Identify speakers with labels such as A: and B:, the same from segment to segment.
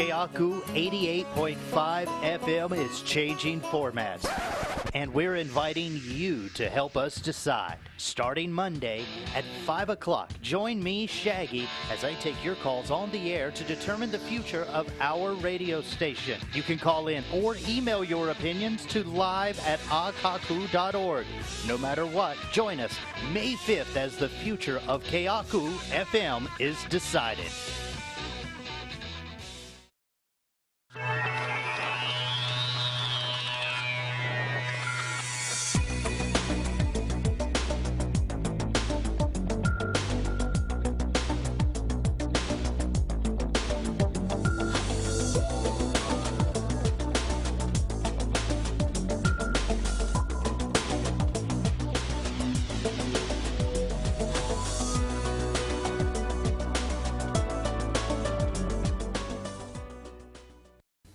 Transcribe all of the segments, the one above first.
A: KAKU 88.5 FM is changing formats, and we're inviting you to help us decide. Starting Monday at 5 o'clock, join me, Shaggy, as I take your calls on the air to determine the future of our radio station. You can call in or email your opinions to live@akaku.org. No matter what, join us May 5th as the future of KNUQ-FM is decided.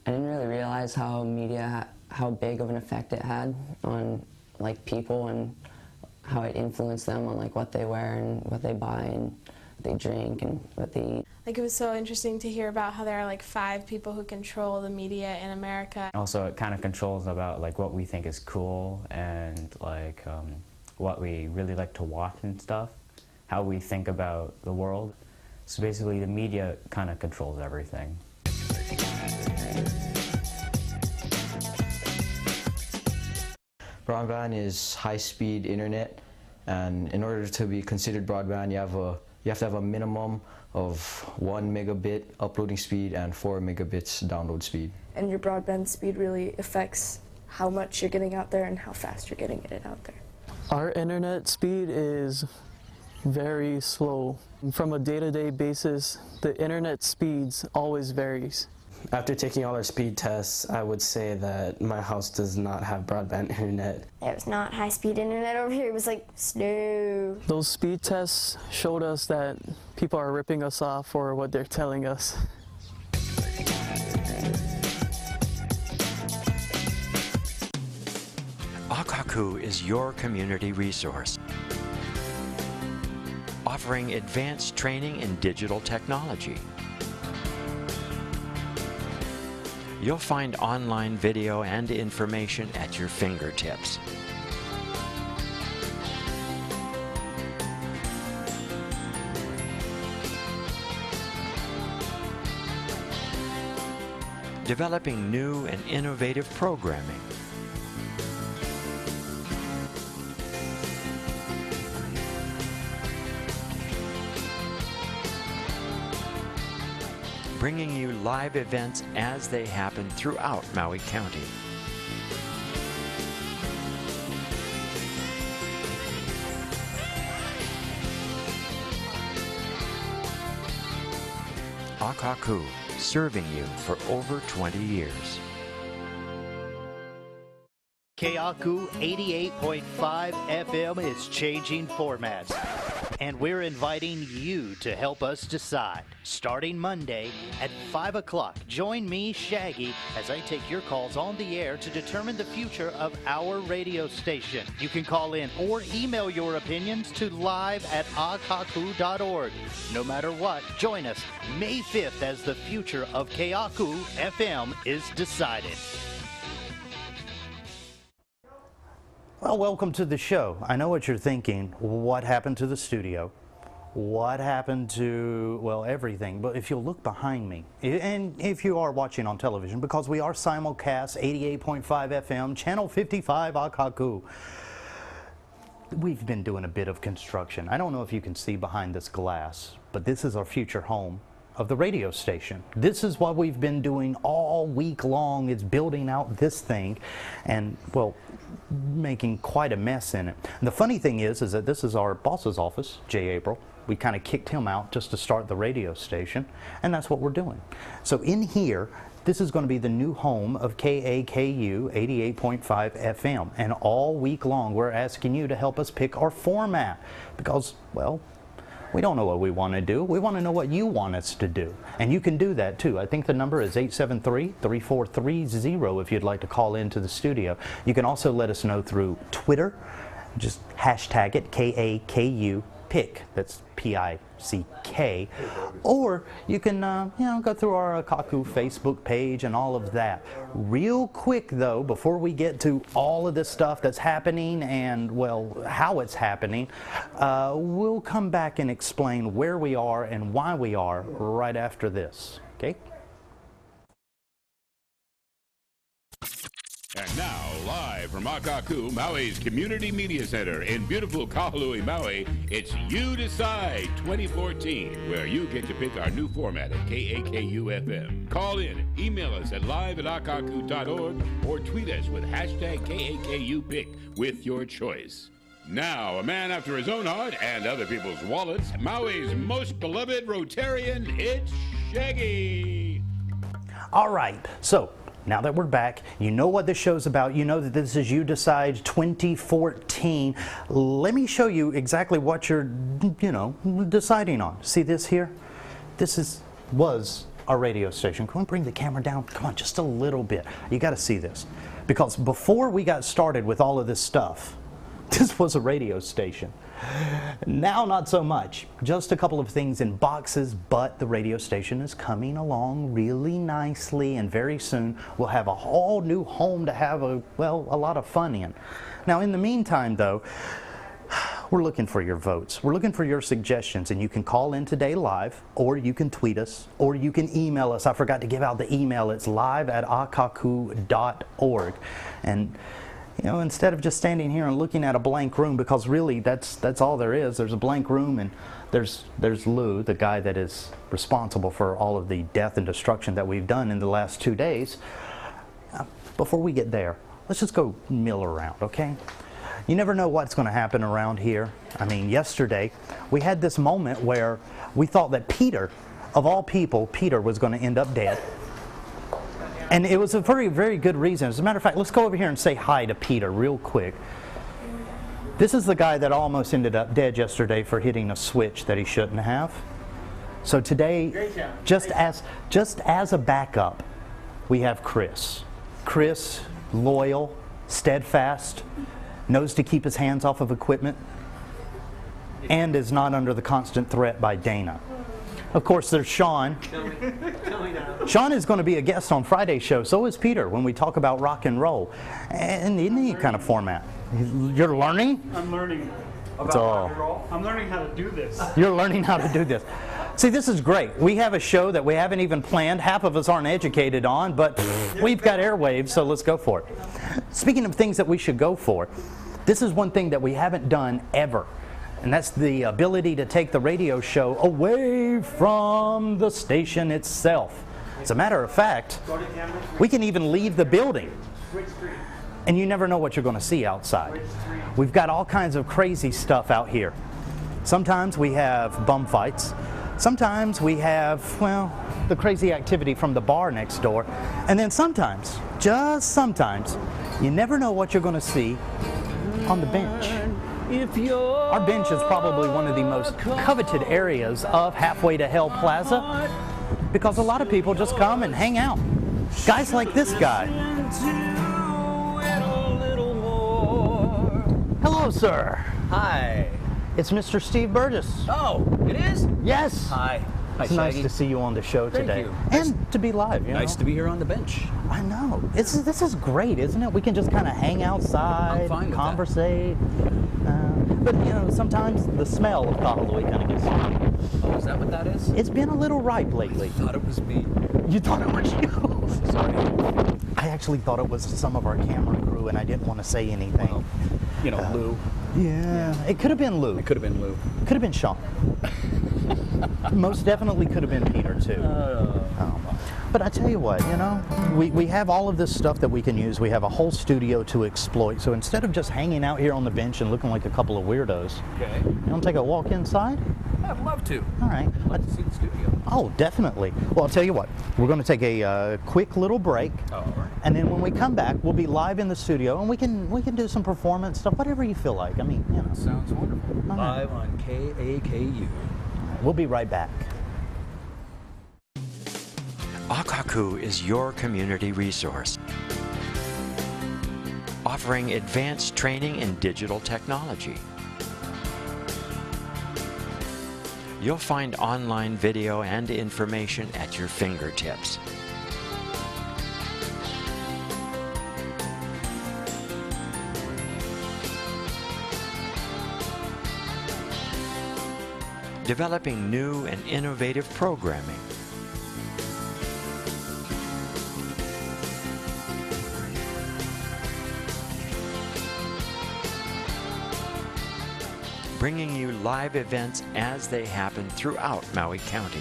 B: I didn't really realize how big of an effect it had on people and how it influenced them on what they wear and what they buy and what they drink and what they eat.
C: It was so interesting to hear about how there are 5 people who control the media in America.
D: Also, it kind of controls about what we think is cool and what we really like to watch and stuff, how we think about the world. So basically, the media kind of controls everything.
E: Broadband is high-speed internet, and in order to be considered broadband, you have to have a minimum of 1 megabit uploading speed and 4 megabits download speed.
F: And your broadband speed really affects how much you're getting out there and how fast you're getting it out there.
G: Our internet speed is very slow. From a day-to-day basis, the internet speeds always varies.
H: After taking all our speed tests, I would say that my house does not have broadband internet.
I: It was not high-speed internet over here. It was slow.
G: Those speed tests showed us that people are ripping us off for what they're telling us.
J: KAKU is your community resource, offering advanced training in digital technology. You'll find online video and information at your fingertips. Developing new and innovative programming. Bringing you live events as they happen throughout Maui County. KAKU, serving you for over 20 years.
A: KAKU 88.5 FM is changing formats, and we're inviting you to help us decide. Starting Monday at 5 o'clock, join me, Shaggy, as I take your calls on the air to determine the future of our radio station. You can call in or email your opinions to live@akaku.org. No matter what, join us May 5th as the future of KNUQ-FM is decided. Well, welcome to the show. I know what you're thinking. What happened to the studio? What happened to, well, everything. But if you'll look behind me, and if you are watching on television, because we are simulcast 88.5 FM, channel 55 KAKU. We've been doing a bit of construction. I don't know if you can see behind this glass, but this is our future home of the radio station. This is what we've been doing all week long. It's building out this thing and, well, making quite a mess in it. And the funny thing is that this is our boss's office, J. April. We kind of kicked him out just to start the radio station, and that's what we're doing. So in here, this is going to be the new home of KAKU 88.5 FM, and all week long we're asking you to help us pick our format because, well, we don't know what we want to do. We want to know what you want us to do. And you can do that too. I think the number is 873-3430 if you'd like to call into the studio. You can also let us know through Twitter. Just hashtag it, KAKU PICK, that's P-I-C-K, or you can go through our KAKU Facebook page and all of that. Real quick though, before we get to all of this stuff that's happening and, well, how it's happening, we'll come back and explain where we are and why we are right after this, okay?
K: And now, live from KAKU, Maui's Community Media Center in beautiful Kahului, Maui, it's You Decide 2014, where you get to pick our new format at KAKU-FM. Call in, email us at live@akaku.org, or tweet us with hashtag KAKUPick with your choice. Now, a man after his own heart and other people's wallets, Maui's most beloved Rotarian, it's Shaggy.
A: All right, so now that we're back, you know what this show's about. You know that this is You Decide 2014. Let me show you exactly what you're, deciding on. See this here? This was our radio station. Can we bring the camera down? Come on, just a little bit. You got to see this. Because before we got started with all of this stuff, this was a radio station. Now, not so much. Just a couple of things in boxes, but the radio station is coming along really nicely, and very soon we'll have a whole new home to have a lot of fun in. Now, in the meantime, though, we're looking for your votes. We're looking for your suggestions, and you can call in today live, or you can tweet us, or you can email us. I forgot to give out the email. It's live@akaku.org. And instead of just standing here and looking at a blank room, because really that's all there is. There's a blank room, and there's Lou, the guy that is responsible for all of the death and destruction that we've done in the last 2 days. Before we get there, let's just go mill around, okay? You never know what's going to happen around here. I mean, yesterday we had this moment where we thought that Peter, of all people, Peter was going to end up dead. And it was a very, very good reason. As a matter of fact, let's go over here and say hi to Peter real quick. This is the guy that almost ended up dead yesterday for hitting a switch that he shouldn't have. So today, just as a backup, we have Chris. Chris, loyal, steadfast, knows to keep his hands off of equipment, and is not under the constant threat by Dana. Of course, there's Sean. Sean is going to be a guest on Friday's show. So is Peter when we talk about rock and roll. And in any kind of format. You're learning?
L: I'm learning about rock and roll. I'm learning how to do this.
A: You're learning how to do this. See, this is great. We have a show that we haven't even planned. Half of us aren't educated on, but we've got airwaves, so let's go for it. Speaking of things that we should go for, this is one thing that we haven't done ever. And that's the ability to take the radio show away from the station itself. As a matter of fact, we can even leave the building. And you never know what you're going to see outside. We've got all kinds of crazy stuff out here. Sometimes we have bum fights. Sometimes we have, the crazy activity from the bar next door. And then sometimes, just sometimes, you never know what you're going to see on the bench. Our bench is probably one of the most coveted areas of Halfway to Hell Plaza, because a lot of people just come and hang out. Guys like this guy. Hello, sir.
M: Hi.
A: It's Mr. Steve Burgess.
M: Oh, it is?
A: Yes.
M: Hi. Hi,
A: It's nice
M: Shaggy.
A: to see you on the show today.
M: Thank you.
A: And to be live,
M: Nice to be here on the bench.
A: I know. This is great, isn't it? We can just kind of hang outside,
M: I'm fine with
A: conversate. But sometimes the smell of Kahului kind of gets to me.
M: Oh, is that what that is?
A: It's been a little ripe lately.
M: I thought it was me.
A: You thought it was you?
M: Sorry.
A: I actually thought it was some of our camera crew, and I didn't want to say anything.
M: Well, Lou.
A: Yeah, it could have been Lou.
M: It could have been Lou.
A: Could have been Sean. Most definitely could have been Peter, too. But I tell you what, we have all of this stuff that we can use. We have a whole studio to exploit. So instead of just hanging out here on the bench and looking like a couple of weirdos,
M: Okay.
A: you want to take a walk inside?
M: I'd love to.
A: All right.
M: I'd love to see the studio.
A: Oh, definitely. Well, I'll tell you what. We're going to take a quick little break.
M: All right.
A: And then when we come back, we'll be live in the studio, and we can do some performance stuff, whatever you feel like. I mean,
M: Sounds wonderful. Live on KAKU.
A: We'll be right back.
J: KAKU is your community resource, offering advanced training in digital technology. You'll find online video and information at your fingertips. Developing new and innovative programming. Bringing you live events as they happen throughout Maui County.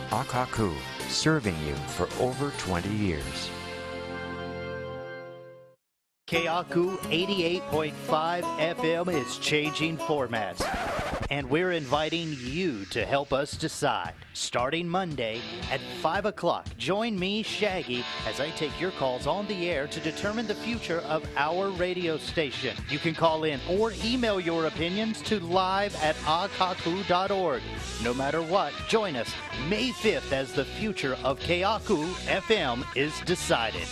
J: KAKU, serving you for over 20 years.
A: KAKU 88.5 FM is changing formats, and we're inviting you to help us decide. Starting Monday at 5 o'clock, join me, Shaggy, as I take your calls on the air to determine the future of our radio station. You can call in or email your opinions to live@akaku.org. No matter what, join us May 5th as the future of KAKU FM is decided.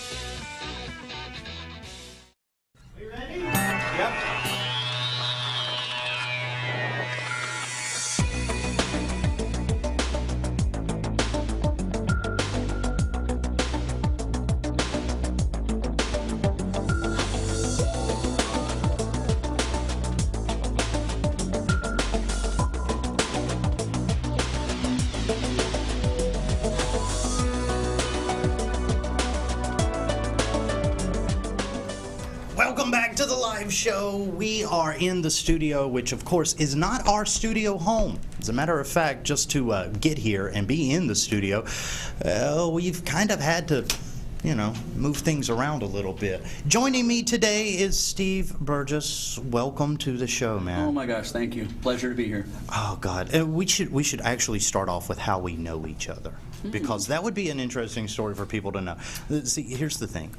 A: Welcome back to the live show. We are in the studio, which of course is not our studio home. As a matter of fact, just to get here and be in the studio, we've kind of had to, move things around a little bit. Joining me today is Steve Burgess. Welcome to the show, man.
N: Oh my gosh, thank you. Pleasure to be here.
A: Oh God, we should actually start off with how we know each other, because that would be an interesting story for people to know. See, here's the thing.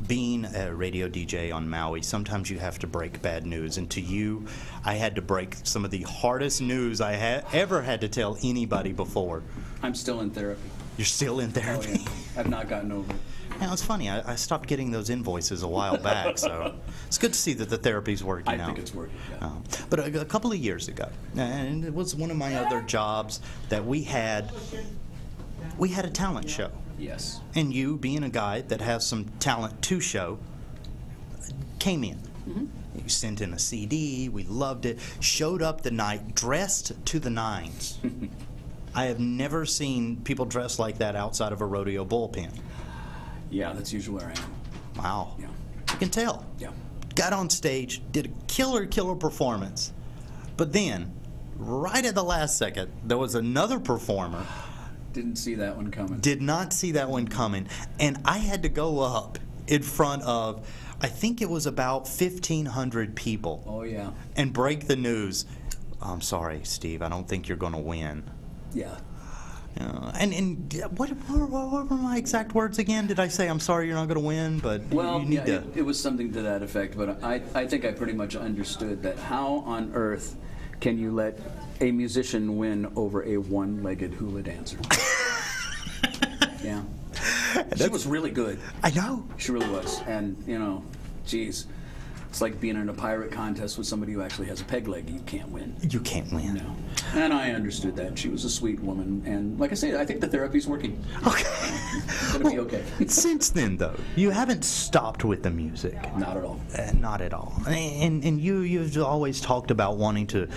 A: Being a radio DJ on Maui, sometimes you have to break bad news. And to you, I had to break some of the hardest news I ever had to tell anybody before.
N: I'm still in therapy.
A: You're still in therapy?
N: Oh, yeah. I've not gotten over it.
A: Now, it's funny. I stopped getting those invoices a while back, so it's good to see that the therapy's working out.
N: I think it's working, yeah.
A: But a couple of years ago, and it was one of my other jobs that we had a talent show.
N: Yes.
A: And you, being a guy that has some talent to show, came in.
N: Mm-hmm.
A: You sent in a CD, we loved it, showed up the night dressed to the nines. I have never seen people dressed like that outside of a rodeo bullpen.
N: Yeah, that's usually where I am.
A: Wow.
N: Yeah.
A: You can tell.
N: Yeah.
A: Got on stage, did a killer performance. But then, right at the last second, there was another performer.
N: Didn't see that one coming.
A: Did not see that one coming. And I had to go up in front of, I think it was about 1,500 people.
N: Oh, yeah.
A: And break the news. I'm sorry, Steve, I don't think you're going to win.
N: Yeah.
A: And what were my exact words again? Did I say, I'm sorry you're not going to win, but
N: well,
A: you need to...
N: It was something to that effect, but I think I pretty much understood that how on earth can you let a musician win over a one-legged hula dancer? Yeah. She was really good.
A: I know.
N: She really was. And, geez, it's like being in a pirate contest with somebody who actually has a peg leg. You can't win.
A: You can't win.
N: No. And I understood that. She was a sweet woman. And like I say, I think the therapy's working.
A: Okay.
N: It's going to be okay.
A: Since then, though, you haven't stopped with the music.
N: Not at all.
A: Not at all. And you've always talked about wanting to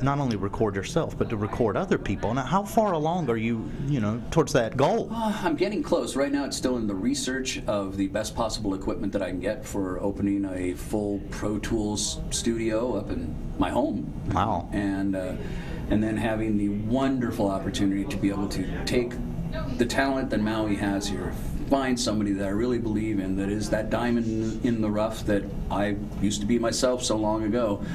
A: not only record yourself, but to record other people. Now, how far along are you, towards that goal?
N: I'm getting close. Right now, it's still in the research of the best possible equipment that I can get for opening a full Pro Tools studio up in my home.
A: Wow.
N: And then having the wonderful opportunity to be able to take the talent that Maui has here, find somebody that I really believe in, that is that diamond in the rough that I used to be myself so long ago.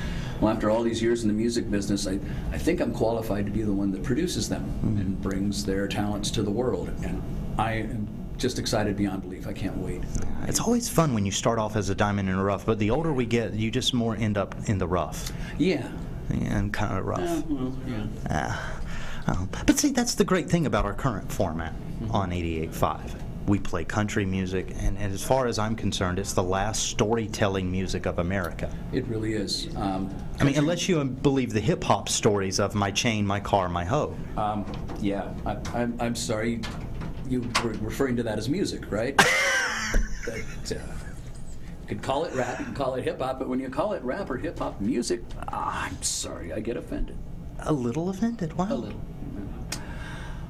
N: Well, after all these years in the music business, I think I'm qualified to be the one that produces them and brings their talents to the world. And I am just excited beyond belief. I can't wait.
A: It's always fun when you start off as a diamond in the rough, but the older we get, you just more end up in the rough.
N: Yeah.
A: And kind of rough.
N: Well, yeah.
A: But see, that's the great thing about our current format on 88.5. We play country music, and as far as I'm concerned, it's the last storytelling music of America.
N: It really is.
A: I mean, unless you believe the hip-hop stories of my chain, my car, my hoe.
N: Yeah, I'm sorry, you were referring to that as music, right? That, you could call it rap, you can call it hip-hop, but when you call it rap or hip-hop music, I'm sorry, I get offended.
A: A little offended? Wow.
N: A little.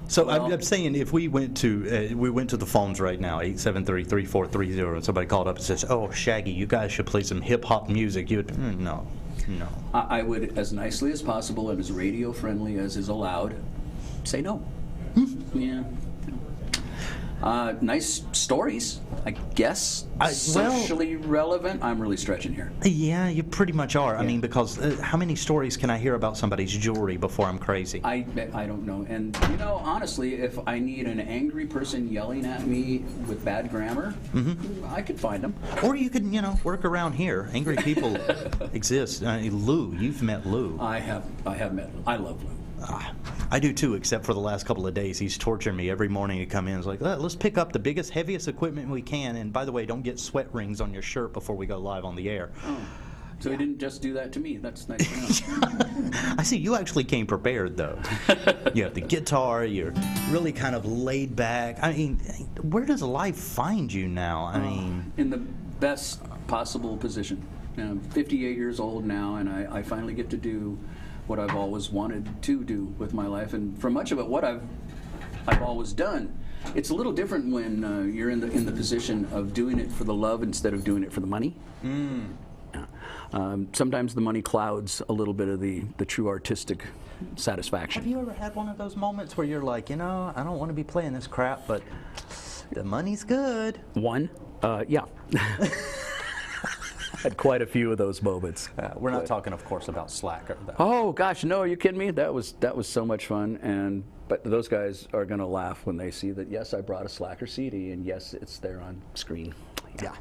A: So well, I'm saying if we went to the phones right now, 873-3430, and somebody called up and says, "Oh, Shaggy, you guys should play some hip hop music," you would no.
N: I would, as nicely as possible and as radio friendly as is allowed, say no. Yeah. Nice stories, I guess. Socially relevant. I'm really stretching here.
A: Yeah, you pretty much are. Yeah. I mean, because how many stories can I hear about somebody's jewelry before I'm crazy?
N: I don't know. And, honestly, if I need an angry person yelling at me with bad grammar, I could find them.
A: Or you could, work around here. Angry people exist. Lou, you've met Lou.
N: I have met Lou. I love Lou.
A: I do too, except for the last couple of days. He's torturing me every morning to come in. It's like, let's pick up the biggest, heaviest equipment we can. And by the way, don't get sweat rings on your shirt before we go live on the air.
N: Oh. So he didn't just do that to me. That's nice to know.
A: I see you actually came prepared, though. You have the guitar. You're really kind of laid back. I mean, where does life find you now? I mean,
N: in the best possible position. I'm 58 years old now, and I finally get to do what I've always wanted to do with my life, and for much of it, what I've always done. It's a little different when you're in the position of doing it for the love instead of doing it for the money. Sometimes the money clouds a little bit of the true artistic satisfaction.
A: Have you ever had one of those moments where you're like, I don't want to be playing this crap, but the money's good?
N: One? Yeah. Had quite a few of those moments.
A: We're not talking, of course, about Slacker, though.
N: Oh gosh, no! Are you kidding me? That was so much fun, but those guys are gonna laugh when they see that. Yes, I brought a Slacker CD, and yes, it's there on screen.
A: Yeah.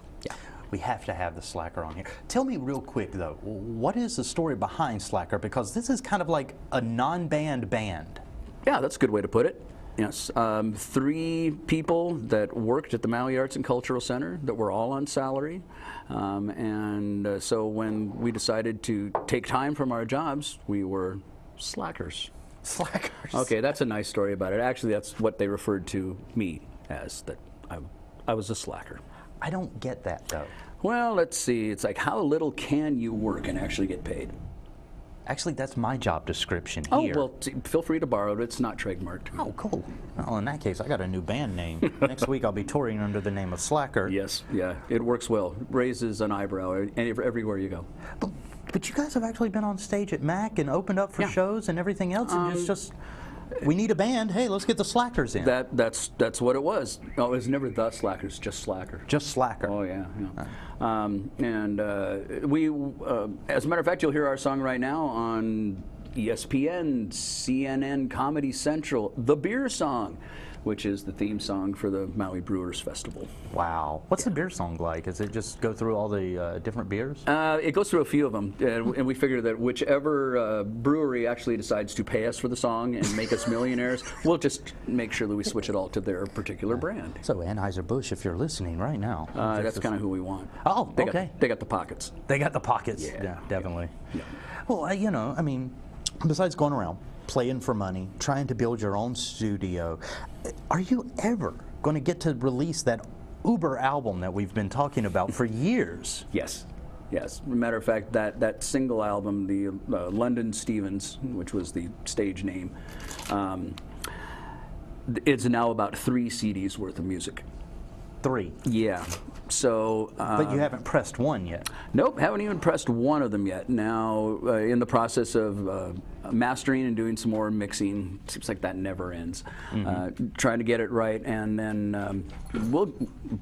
A: We have to have the Slacker on here. Tell me real quick, though, what is the story behind Slacker? Because this is kind of like a non-band band.
N: Yeah, that's a good way to put it. Yes, 3 people that worked at the Maui Arts and Cultural Center that were all on salary. So when we decided to take time from our jobs, we were slackers.
A: Slackers.
N: Okay, that's a nice story about it. Actually, that's what they referred to me as, that I was a slacker.
A: I don't get that, though.
N: Well, let's see. It's like, how little can you work and actually get paid?
A: Actually, that's my job description here.
N: Oh, well, feel free to borrow it. It's not trademarked.
A: Oh, cool. Well, in that case, I got a new band name. Next week, I'll be touring under the name of Slacker.
N: Yes, yeah, it works well. Raises an eyebrow everywhere you go.
A: But you guys have actually been on stage at MAC and opened up for shows and everything else, and it's just, we need a band. Hey, let's get the Slackers in.
N: That's what it was. No, it was never the Slackers, just Slacker.
A: Just Slacker.
N: Oh, yeah. We, as a matter of fact, you'll hear our song right now on ESPN, CNN, Comedy Central, The Beer Song, which is the theme song for the Maui Brewers Festival.
A: Wow. What's the beer song like? Does it just go through all the different beers?
N: It goes through a few of them, and we figure that whichever brewery actually decides to pay us for the song and make us millionaires, we'll just make sure that we switch it all to their particular brand.
A: So Anheuser-Busch, if you're listening right now.
N: That's kind of who we want.
A: Oh, okay.
N: They got the pockets.
A: They got the pockets. Yeah, definitely.
N: Yeah.
A: Well, I mean, besides going around, playing for money, trying to build your own studio, are you ever going to get to release that Uber album that we've been talking about for years?
N: Yes. Matter of fact, that single album, the London Stevens, which was the stage name, it's now about 3 CDs worth of music.
A: 3?
N: Yeah. So.
A: But you haven't pressed one yet.
N: Nope, haven't even pressed one of them yet. Now, in the process of mastering and doing some more mixing. Seems like that never ends. Trying to get it right, and then we'll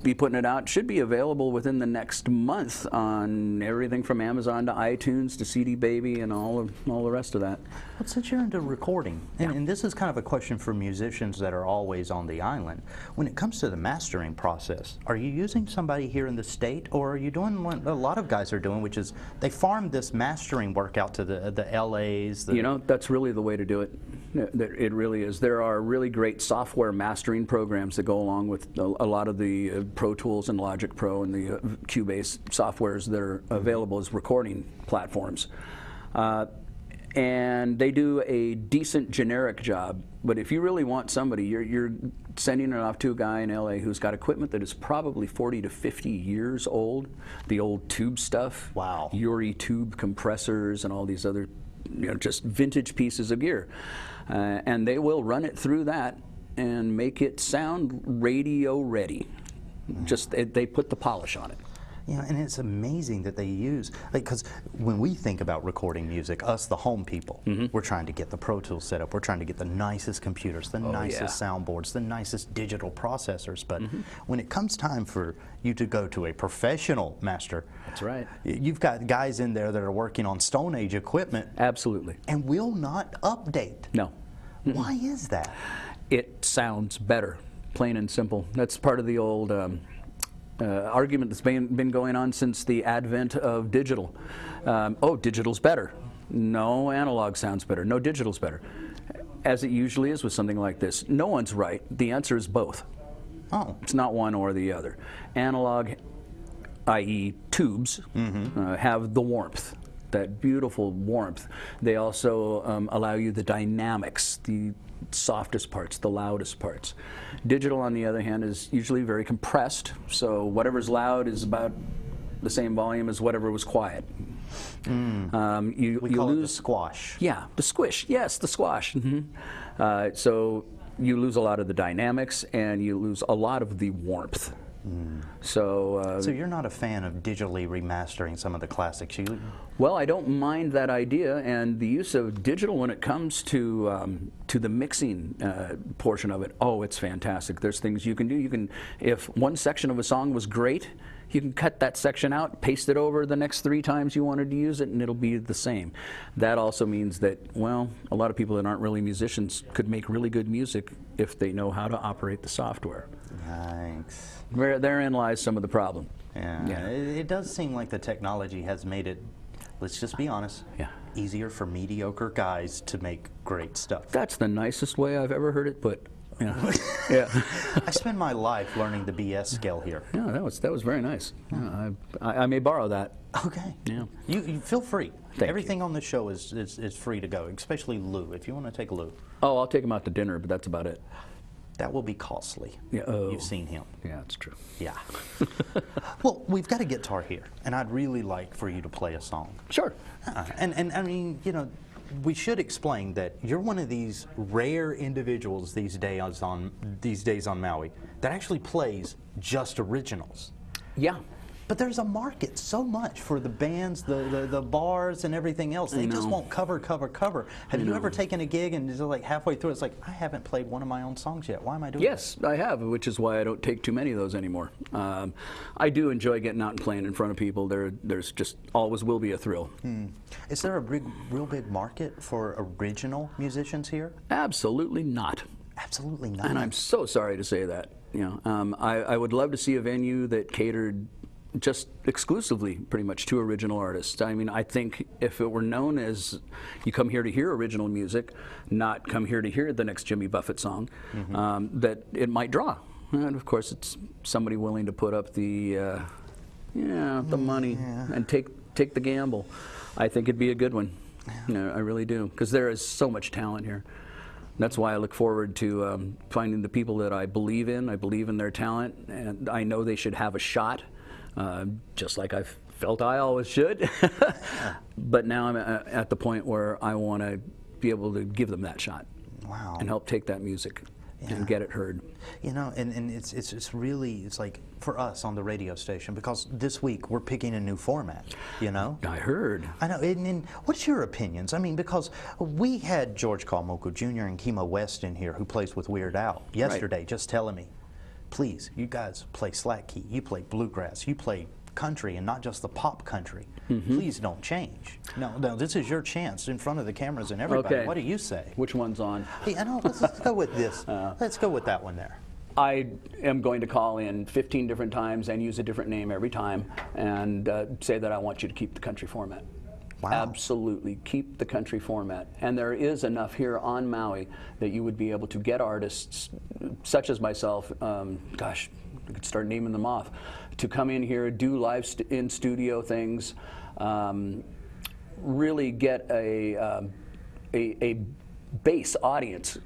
N: be putting it out. Should be available within the next month on everything from Amazon to iTunes to CD Baby and all the rest of that.
A: Well, since you're into recording, and this is kind of a question for musicians that are always on the island, when it comes to the mastering process, are you using somebody here in the state, or are you doing what a lot of guys are doing, which is they farm this mastering work out to the LAs?
N: You know, that's really the way to do it. It really is. There are really great software mastering programs that go along with a lot of the Pro Tools and Logic Pro and the Cubase softwares that are available as recording platforms. And they do a decent generic job. But if you really want somebody, you're sending it off to a guy in LA who's got equipment that is probably 40 to 50 years old. The old tube stuff.
A: Wow.
N: Uri tube compressors and all these other, just vintage pieces of gear. And they will run it through that and make it sound radio ready. Just they put the polish on it.
A: Yeah, and it's amazing that they use, because when we think about recording music, us, the home people, we're trying to get the Pro Tools set up, we're trying to get the nicest computers, the nicest soundboards, the nicest digital processors, but when it comes time for you to go to a professional master,
N: that's right.
A: You've got guys in there that are working on Stone Age equipment.
N: Absolutely.
A: And will not update.
N: No.
A: Why is that?
N: It sounds better, plain and simple. That's part of the old argument that's been going on since the advent of digital. Oh, digital's better. No, analog sounds better. No, digital's better. As it usually is with something like this. No one's right. The answer is both.
A: Oh.
N: It's not one or the other. Analog, i.e. tubes, have the warmth, that beautiful warmth. They also allow you the dynamics, the softest parts, the loudest parts. Digital, on the other hand, is usually very compressed, so whatever's loud is about the same volume as whatever was quiet.
A: We call it the squash.
N: Yeah, the squish. Yes, the squash. So you lose a lot of the dynamics, and you lose a lot of the warmth. So
A: you're not a fan of digitally remastering some of the classics?
N: Well, I don't mind that idea, and the use of digital when it comes to the mixing portion of it. Oh, it's fantastic. There's things you can do. You can, if one section of a song was great, you can cut that section out, paste it over the next 3 times you wanted to use it, and it'll be the same. That also means that, well, a lot of people that aren't really musicians could make really good music if they know how to operate the software.
A: Thanks.
N: Therein lies some of the problem.
A: Yeah. It does seem like the technology has made it, let's just be honest, easier for mediocre guys to make great stuff.
N: That's the nicest way I've ever heard it put.
A: I spend my life learning the BS scale here.
N: Yeah, that was very nice. Yeah, I may borrow that.
A: Okay.
N: Yeah.
A: You feel free. Everything
N: you.
A: on the show is free to go, especially Lou. If you want to take Lou.
N: Oh, I'll take him out to dinner, but that's about it.
A: That will be costly.
N: Yeah. Oh.
A: You've seen him.
N: Yeah, that's true.
A: Yeah. Well, we've got a guitar here, and I'd really like for you to play a song.
N: Sure.
A: And I mean, we should explain that you're one of these rare individuals these days on Maui that actually plays just originals.
N: Yeah.
A: But there's a market so much for the bands, the bars, and everything else. They just won't cover. Have you ever taken a gig and just like halfway through, it's like, I haven't played one of my own songs yet. Why am I doing
N: Yes, I have, which is why I don't take too many of those anymore. I do enjoy getting out and playing in front of people. There's just always will be a thrill.
A: Is there a real big market for original musicians here?
N: Absolutely not.
A: Absolutely not.
N: And I'm so sorry to say that. I would love to see a venue that catered just exclusively pretty much to original artists. I mean, I think if it were known as you come here to hear original music, not come here to hear the next Jimmy Buffett song, that it might draw. And of course, it's somebody willing to put up the money and take the gamble. I think it'd be a good one. I really do, because there is so much talent here. That's why I look forward to finding the people that I believe in. I believe in their talent, and I know they should have a shot. Just like I've felt I always should. But now I'm at the point where I want to be able to give them that shot.
A: Wow.
N: And help take that music and get it heard.
A: And it's really like for us on the radio station, because this week we're picking a new format,
N: I heard.
A: I know, and what's your opinions? I mean, because we had George Kalmoku Jr. and Kimo West in here, who plays with Weird Al, yesterday, just telling me, please, you guys play slack key, you play bluegrass, you play country and not just the pop country. Please don't change. No, this is your chance in front of the cameras and everybody.
N: Okay.
A: What do you say?
N: Which one's on?
A: Hey, let's go with this. Let's go with that one there.
N: I am going to call in 15 different times and use a different name every time and say that I want you to keep the country format. Absolutely. Keep the country format. And there is enough here on Maui that you would be able to get artists such as myself, gosh, I could start naming them off, to come in here, do live in studio things, really get a base audience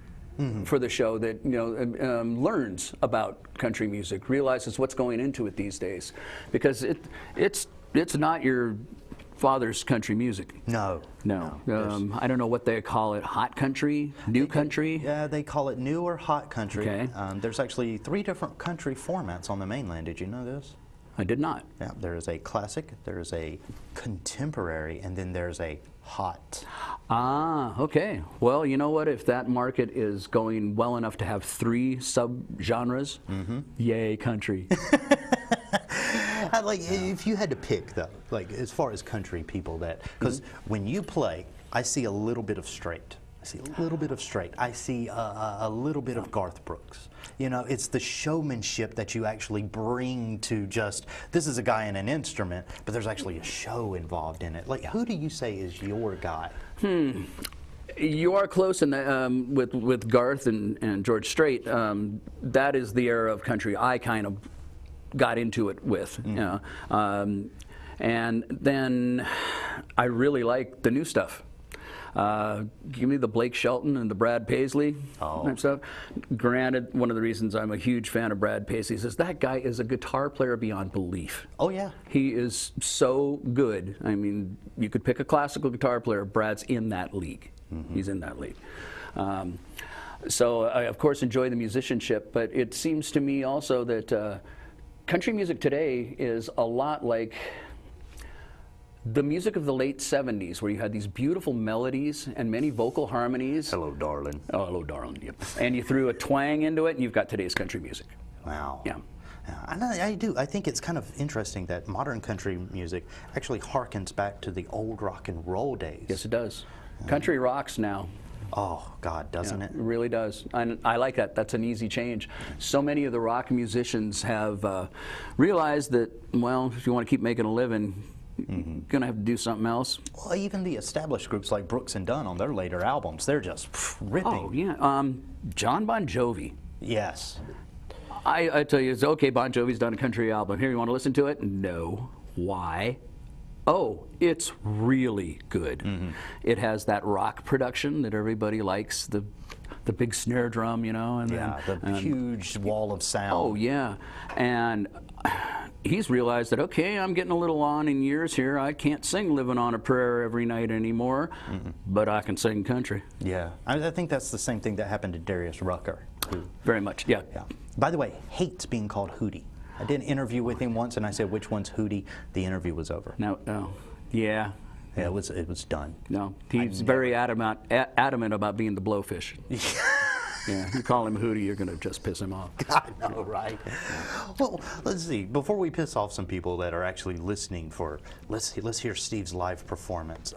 N: for the show that learns about country music, realizes what's going into it these days, because it's not your father's country music.
A: No.
N: I don't know what they call it, hot country, new country?
A: Yeah, they call it new or hot country.
N: Okay.
A: There's actually 3 different country formats on the mainland. Did you know this?
N: I did not.
A: Yeah, there is a classic, there is a contemporary, and then there's a hot.
N: Ah, okay. Well, you know what? If that market is going well enough to have 3 sub-genres, yay, country.
A: Like, if you had to pick, though, like, as far as country people, because when you play, I see a little bit of straight. I see a little bit of straight. I see a little bit of Garth Brooks. You know, it's the showmanship that you actually bring to just, this is a guy in an instrument, but there's actually a show involved in it. Like, who do you say is your guy?
N: You are close in the, with Garth and George Strait. That is the era of country I kind of got into it with. You know? And then I really like the new stuff. Give me the Blake Shelton and the Brad Paisley type stuff. Granted, one of the reasons I'm a huge fan of Brad Paisley is that guy is a guitar player beyond belief.
A: Oh, yeah.
N: He is so good. I mean, you could pick a classical guitar player, Brad's in that league. He's in that league. So I, of course, enjoy the musicianship, but it seems to me also that country music today is a lot like the music of the late 70s, where you had these beautiful melodies and many vocal harmonies.
A: Hello, darling.
N: Oh, hello, darling. Yep. And you threw a twang into it, and you've got today's country music.
A: Wow.
N: Yeah.
A: I do. I think it's kind of interesting that modern country music actually harkens back to the old rock and roll days.
N: Yes, it does. Country rocks now.
A: Oh, God, doesn't it?
N: It really does. And I like that. That's an easy change. So many of the rock musicians have realized that, well, if you want to keep making a living, you're going to have to do something else.
A: Well, even the established groups like Brooks and Dunn on their later albums, they're just ripping.
N: Oh, yeah. John Bon Jovi.
A: Yes.
N: I tell you, it's okay, Bon Jovi's done a country album. Here, you want to listen to it? No. Why? Oh, it's really good. It has that rock production that everybody likes, the big snare drum, you know. And
A: the huge wall of sound.
N: Oh, yeah. And he's realized that, okay, I'm getting a little on in years here. I can't sing Living on a Prayer every night anymore, but I can sing country.
A: Yeah. I think that's the same thing that happened to Darius Rucker.
N: Very much, yeah.
A: By the way, hates being called Hootie. I did an interview with him once, and I said, which one's Hootie? The interview was over.
N: No, yeah.
A: Yeah, it was done.
N: No, he's very adamant about being the blowfish. Yeah, you call him Hootie, you're going to just piss him off.
A: I know, right? Well, let's see. Before we piss off some people that are actually listening let's hear Steve's live performance.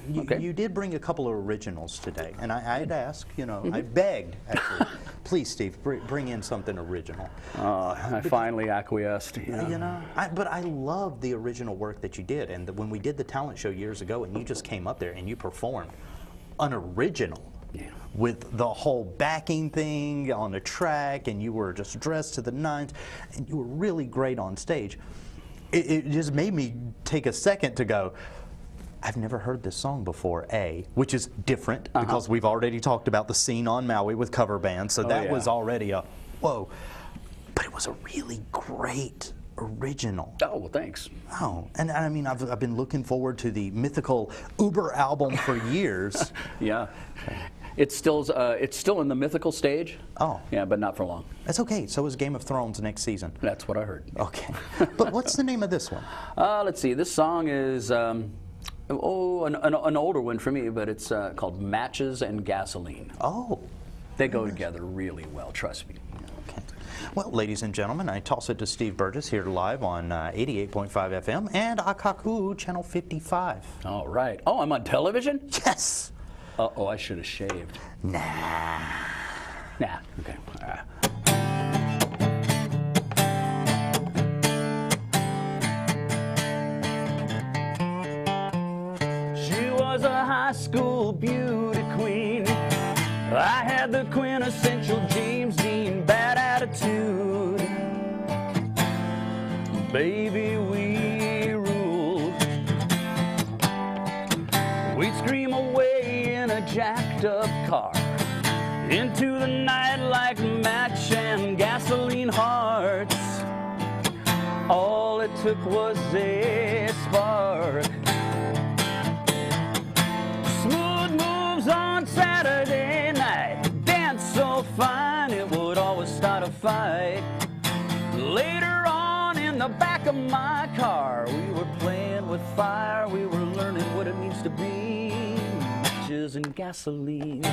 A: You did bring a couple of originals today, and I'd ask, I begged, actually, please, Steve, bring in something original.
N: I finally acquiesced.
A: But I love the original work that you did, and when we did the talent show years ago, and you just came up there and you performed an original. Yeah. With the whole backing thing on the track, and you were just dressed to the nines, and you were really great on stage. It just made me take a second to go, I've never heard this song before, which is different because we've already talked about the scene on Maui with cover bands, so that was already a whoa. But it was a really great original.
N: Oh, well, thanks.
A: Oh, and I mean, I've been looking forward to the mythical Uber album for years.
N: Yeah. It's still in the mythical stage. Oh. Yeah, but not for long.
A: That's okay. So is Game of Thrones next season.
N: That's what I heard.
A: Okay. But what's the name of this one?
N: Let's see. This song is, an older one for me, but it's called Matches and Gasoline.
A: Oh.
N: They go together really well, trust me.
A: Okay. Well, ladies and gentlemen, I toss it to Steve Burgess here live on 88.5 FM and KAKU channel 55.
N: All right. Oh, I'm on television?
A: Yes.
N: Uh-oh, I should have shaved.
A: Nah.
N: Okay.
O: She
N: high school beauty queen. I had the quintessential James Dean bad attitude. Baby, we ruled. We'd scream away in a jacked up car into the night like match and gasoline hearts. All it took was a spark. Smooth moves on Saturday night, dance so fine it would always start a fight. Later on in the back of my car, we were playing with fire, we were learning what it means to be matches and gasoline.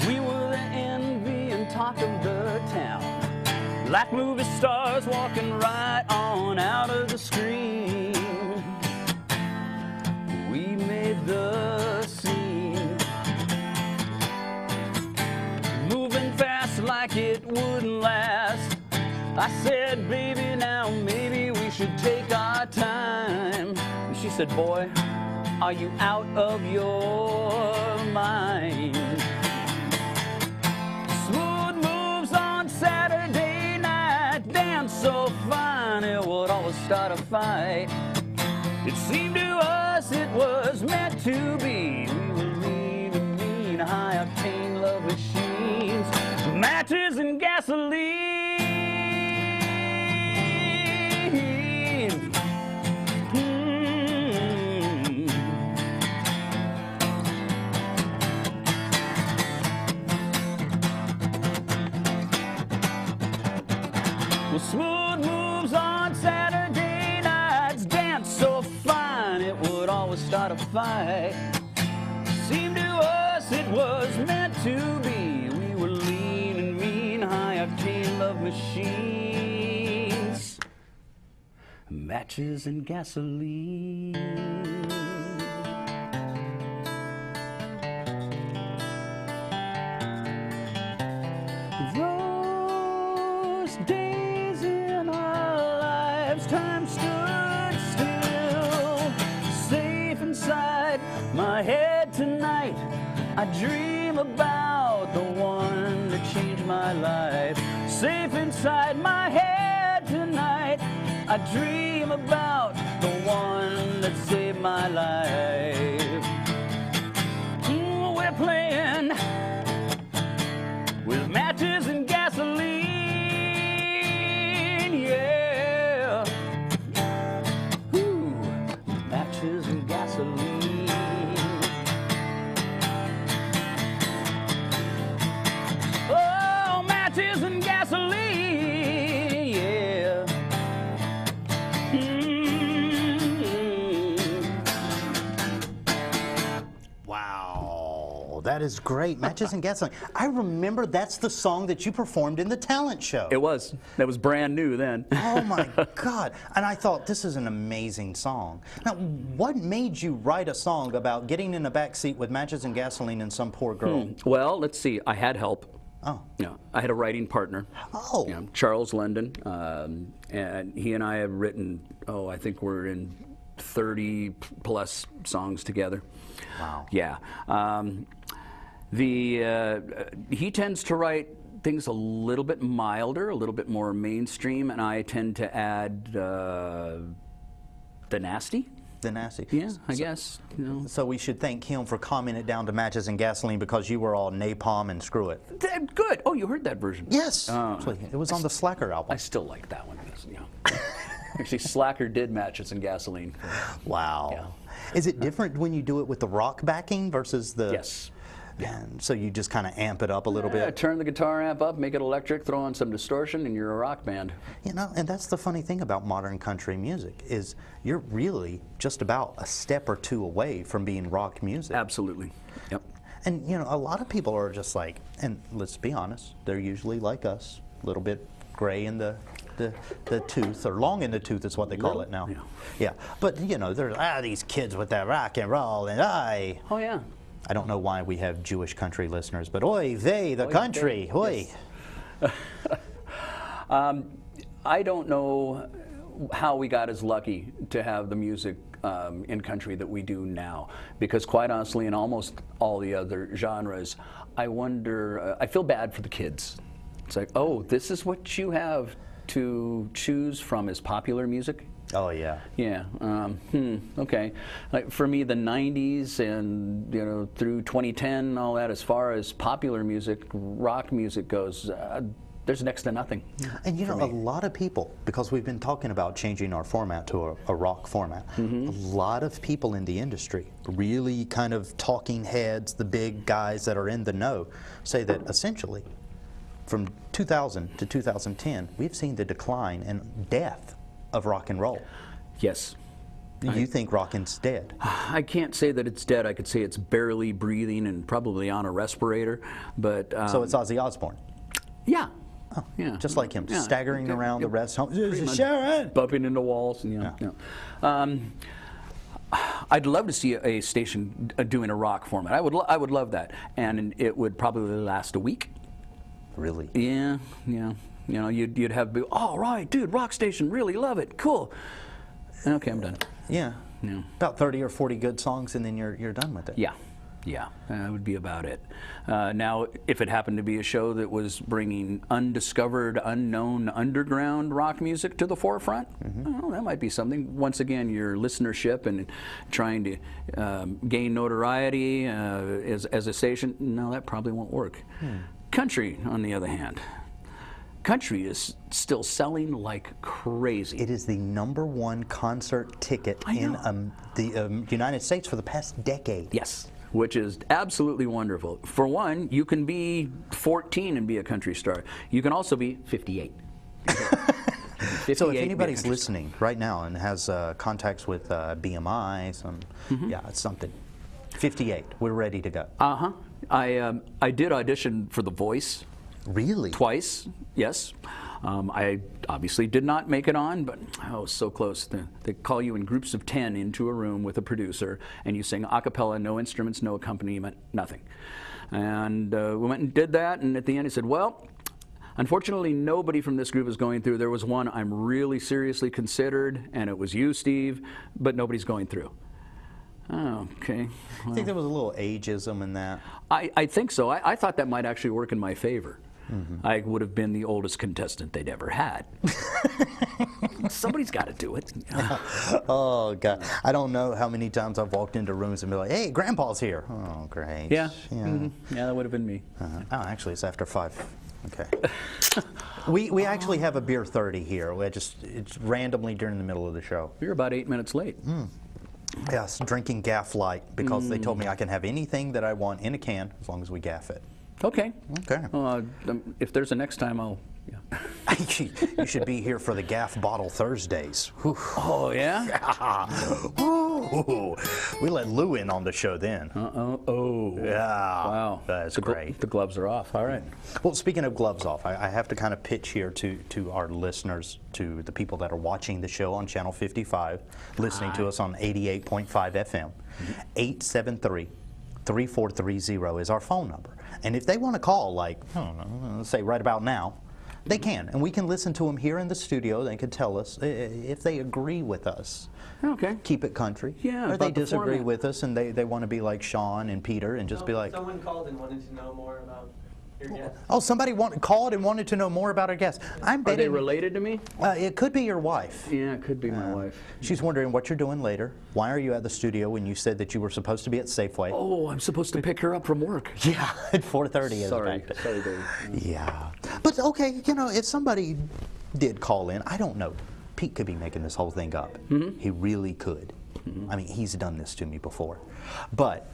N: We were the envy and talk of the town, like movie stars walking right on out of the screen. We made the scene, moving fast like it wouldn't last. I said, baby, now maybe we should take our time. And she said, boy, are you out of your mind? Smooth moves on Saturday night, dance so fine it would always start a fight. It seemed to us it was meant to be. We were lean and mean, high-octane love machines, matches and gasoline. Well, smooth moves on Saturday nights, dance so fine it would always start a fight. Seemed to us it was meant to be. We were lean and mean, high-octane love machines, matches and gasoline. Those days in our lives, time stood still, safe inside my head tonight. I dream about the one that changed my life. Safe inside my head tonight, I dream about the one that saved my life. We're playing with matches and gasoline, yeah. Ooh, matches and gasoline. Oh, matches and gasoline, yeah.
A: Wow, that is great. Matches and gasoline. I remember that's the song that you performed in the talent show.
N: It was. That was brand new then.
A: Oh my God. And I thought, this is an amazing song. Now, what made you write a song about getting in the back seat with matches and gasoline and some poor girl?
N: Well, let's see. I had help.
A: Oh.
N: Yeah, I had a writing partner.
A: Oh.
N: Yeah, Charles London, and he and I have written, I think we're in 30 plus songs together.
A: Wow.
N: Yeah. He tends to write things a little bit milder, a little bit more mainstream, and I tend to add the nasty.
A: The nasty.
N: Yeah, I guess. You know.
A: So we should thank him for calming it down to matches and gasoline because you were all napalm and screw it.
N: Good. Oh, you heard that version?
A: Yes. It was on the Slacker album.
N: I still like that one. Yeah. Actually, Slacker did matches and gasoline.
A: Wow.
N: Yeah.
A: Is it different when you do it with the rock backing versus the...
N: Yes.
A: And so you just kind of amp it up a little bit?
N: Turn the guitar amp up, make it electric, throw on some distortion, and you're a rock band.
A: You know, and that's the funny thing about modern country music is you're really just about a step or two away from being rock music.
N: Absolutely. Yep.
A: And, you know, a lot of people are just like, and let's be honest, they're usually like us, a little bit gray in the tooth, or long in the tooth is what they call it now. Yeah. But, you know, there's, these kids with that rock and roll, and
N: Oh, yeah.
A: I don't know why we have Jewish country listeners, but oy vey, the country, oy.
N: Yes. I don't know how we got as lucky to have the music in country that we do now, because quite honestly, in almost all the other genres, I wonder, I feel bad for the kids. It's like, oh, this is what you have to choose from as popular music?
A: Oh, yeah.
N: Yeah. Okay. Like for me, the 90s and, you know, through 2010, all that, as far as popular music, rock music goes, there's next to nothing.
A: And you know, a lot of people, because we've been talking about changing our format to a rock format, a lot of people in the industry, really kind of talking heads, the big guys that are in the know, say that essentially from 2000 to 2010, we've seen the decline and death of rock and roll.
N: Yes.
A: You think rocking's dead?
N: I can't say that it's dead. I could say it's barely breathing and probably on a respirator. But
A: so it's Ozzy Osbourne?
N: Yeah.
A: Oh,
N: yeah.
A: Just like him, staggering around the rest home,
N: bumping into walls. I'd love to see a station doing a rock format. I would love that, and it would probably last a week.
A: Really?
N: Yeah. You know, you'd have, all right, dude, rock station, really love it, cool. Okay, I'm done.
A: Yeah. About 30 or 40 good songs, and then you're done with it.
N: Yeah. That would be about it. Now, if it happened to be a show that was bringing undiscovered, unknown, underground rock music to the forefront, well, that might be something. Once again, your listenership and trying to gain notoriety as a station, no, that probably won't work. Country, on the other hand. Country is still selling like crazy.
A: It is the #1 concert ticket in the United States for the past decade.
N: Yes, which is absolutely wonderful. For one, you can be 14 and be a country star. You can also be 58.
A: So if anybody's listening right now and has contacts with BMI, it's something. 58, we're ready to go.
N: I did audition for The Voice.
A: Really?
N: Twice, yes. I obviously did not make it on, but I was so close. They call you in groups of 10 into a room with a producer, and you sing a cappella, no instruments, no accompaniment, nothing. And we went and did that, and at the end he said, well, unfortunately nobody from this group is going through. There was one I'm really seriously considered, and it was you, Steve, but nobody's going through. Oh, okay.
A: I think there was a little ageism in that.
N: I think so. I thought that might actually work in my favor. I would have been the oldest contestant they'd ever had. Somebody's got to do it.
A: Oh, God. I don't know how many times I've walked into rooms and be like, hey, Grandpa's here. Oh, great.
N: Yeah. Yeah, that would have been me.
A: Oh, actually, it's after 5. Okay. We actually have a beer 30 here. It's randomly during the middle of the show.
N: You're about 8 minutes late.
A: Yes, drinking Gaff Light because they told me I can have anything that I want in a can as long as we gaff it.
N: Okay.
A: Okay.
N: If there's a next time, I'll. Yeah.
A: You should be here for the Gaff Bottle Thursdays. Whew.
N: Oh yeah.
A: Ooh. We let Lou in on the show then.
N: Oh.
A: Yeah.
N: Wow.
A: That's great.
N: The gloves are off. All right.
A: Well, speaking of gloves off, I have to kind of pitch here to our listeners, to the people that are watching the show on Channel 55, listening to us on 88.5 FM. 873-3430 is our phone number. And if they want to call, like, I don't know, say right about now, they can. And we can listen to them here in the studio. They can tell us if they agree with us.
N: Okay.
A: Keep it country.
N: Yeah.
A: Or they disagree with us and they want to be like Sean and Peter and just be like.
G: Someone called and wanted to know more about your guest.
A: Oh, somebody called and wanted to know more about our guest. I'm betting.
N: Are they related to me?
A: It could be your wife.
N: Yeah, it could be my wife.
A: She's wondering what you're doing later. Why are you at the studio when you said that you were supposed to be at Safeway?
N: Oh, I'm supposed to pick her up from work.
A: Yeah, at 4:30.
N: Sorry, baby.
A: Yeah. But okay, if somebody did call in, I don't know. Pete could be making this whole thing up. He really could. I mean, he's done this to me before. But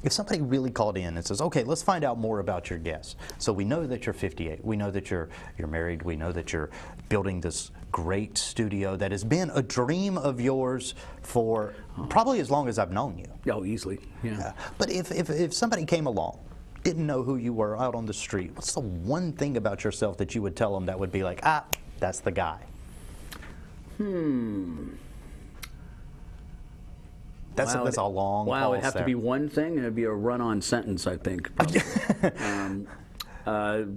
A: if somebody really called in and says, okay, let's find out more about your guest. So we know that you're 58. We know that you're married. We know that you're building this great studio that has been a dream of yours for probably as long as I've known you.
N: Oh, easily. Yeah.
A: But if somebody came along, didn't know who you were out on the street, what's the one thing about yourself that you would tell them that would be like, that's the guy? That's a long
N: Wow,
A: pause
N: it'd have
A: there.
N: to be one thing. It'd be a run-on sentence, I think. I